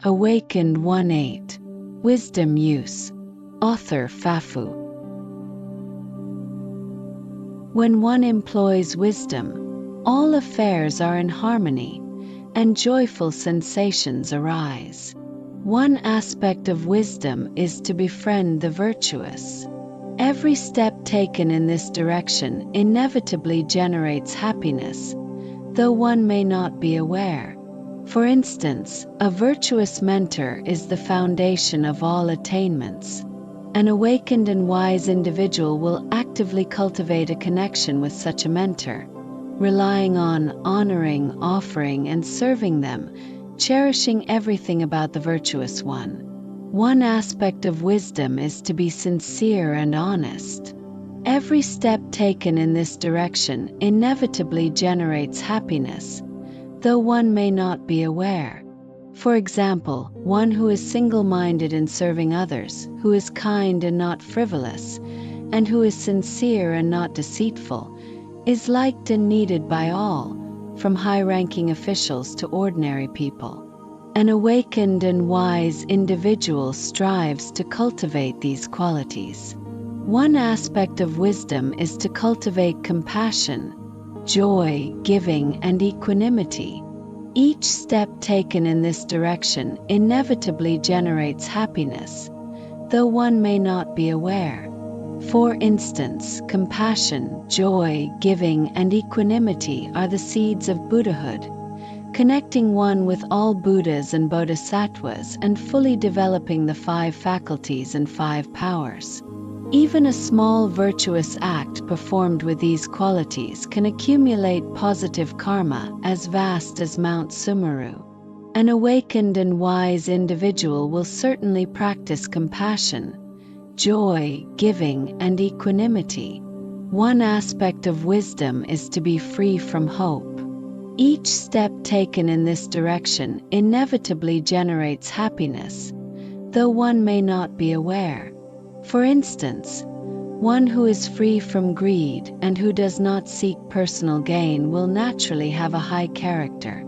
Awakened 1:8. Wisdom Use. Author Fafu. When one employs wisdom, all affairs are in harmony, and joyful sensations arise. One aspect of wisdom is to befriend the virtuous. Every step taken in this direction inevitably generates happiness, though one may not be aware. For instance, a virtuous mentor is the foundation of all attainments. An awakened and wise individual will actively cultivate a connection with such a mentor, relying on, honoring, offering, and serving them, cherishing everything about the virtuous one. One aspect of wisdom is to be sincere and honest. Every step taken in this direction inevitably generates happiness, though one may not be aware. For example, one who is single-minded in serving others, who is kind and not frivolous, and who is sincere and not deceitful, is liked and needed by all, from high-ranking officials to ordinary people. An awakened and wise individual strives to cultivate these qualities. One aspect of wisdom is to cultivate compassion, joy, giving, and equanimity. Each step taken in this direction inevitably generates happiness, though one may not be aware. For instance, compassion, joy, giving, and equanimity are the seeds of Buddhahood, connecting one with all Buddhas and Bodhisattvas and fully developing the 5 faculties and 5 powers. Even a small virtuous act performed with these qualities can accumulate positive karma as vast as Mount Sumeru. An awakened and wise individual will certainly practice compassion, joy, giving, and equanimity. One aspect of wisdom is to be free from hope. Each step taken in this direction inevitably generates happiness, though one may not be aware. For instance, one who is free from greed and who does not seek personal gain will naturally have a high character.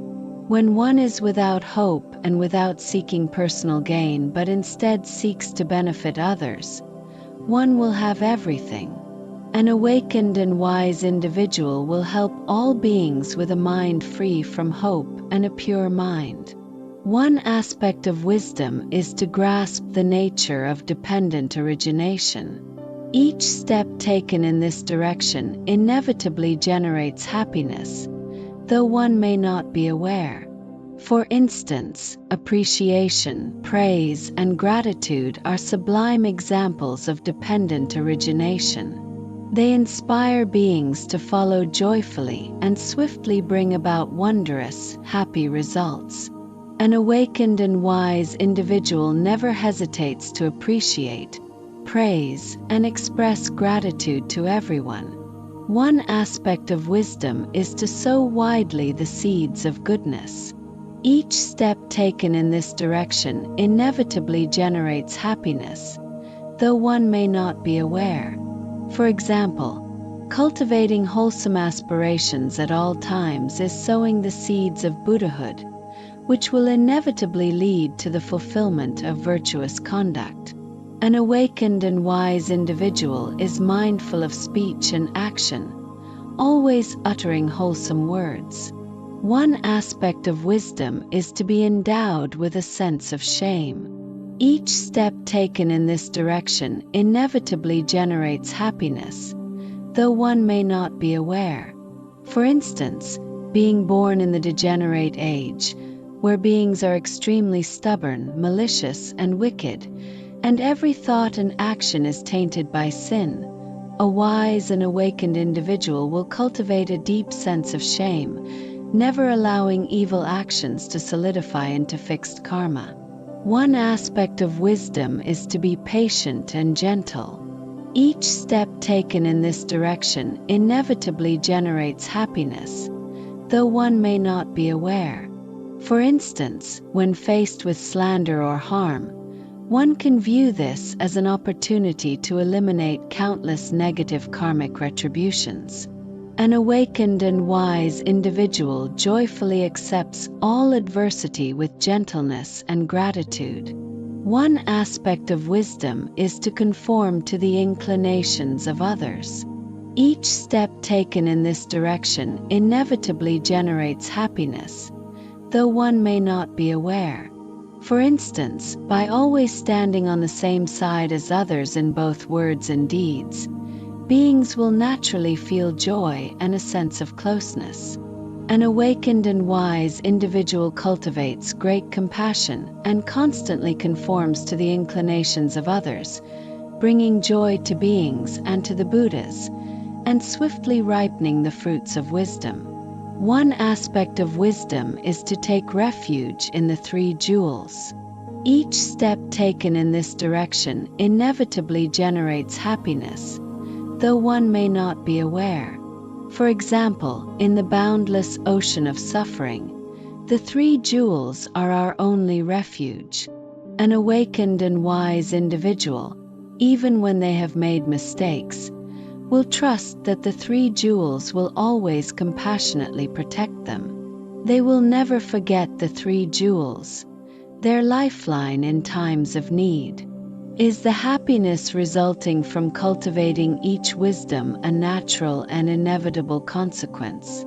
When one is without hope and without seeking personal gain but instead seeks to benefit others, one will have everything. An awakened and wise individual will help all beings with a mind free from hope and a pure mind. One aspect of wisdom is to grasp the nature of dependent origination. Each step taken in this direction inevitably generates happiness, though one may not be aware. For instance, appreciation, praise, and gratitude are sublime examples of dependent origination. They inspire beings to follow joyfully and swiftly bring about wondrous, happy results. An awakened and wise individual never hesitates to appreciate, praise, and express gratitude to everyone. One aspect of wisdom is to sow widely the seeds of goodness. Each step taken in this direction inevitably generates happiness, though one may not be aware. For example, cultivating wholesome aspirations at all times is sowing the seeds of Buddhahood, which will inevitably lead to the fulfillment of virtuous conduct. An awakened and wise individual is mindful of speech and action, always uttering wholesome words. One aspect of wisdom is to be endowed with a sense of shame. Each step taken in this direction inevitably generates happiness, though one may not be aware. For instance, being born in the degenerate age, where beings are extremely stubborn, malicious, and wicked, and every thought and action is tainted by sin, a wise and awakened individual will cultivate a deep sense of shame, never allowing evil actions to solidify into fixed karma. One aspect of wisdom is to be patient and gentle. Each step taken in this direction inevitably generates happiness, though one may not be aware. For instance, when faced with slander or harm, one can view this as an opportunity to eliminate countless negative karmic retributions. An awakened and wise individual joyfully accepts all adversity with gentleness and gratitude. One aspect of wisdom is to conform to the inclinations of others. Each step taken in this direction inevitably generates happiness, though one may not be aware. For instance, by always standing on the same side as others in both words and deeds, beings will naturally feel joy and a sense of closeness. An awakened and wise individual cultivates great compassion and constantly conforms to the inclinations of others, bringing joy to beings and to the Buddhas, and swiftly ripening the fruits of wisdom. One aspect of wisdom is to take refuge in the three jewels. Each step taken in this direction inevitably generates happiness, though one may not be aware. For example, in the boundless ocean of suffering, the three jewels are our only refuge. An awakened and wise individual, even when they have made mistakes, will trust that the three jewels will always compassionately protect them. They will never forget the three jewels, their lifeline in times of need. Is the happiness resulting from cultivating each wisdom a natural and inevitable consequence?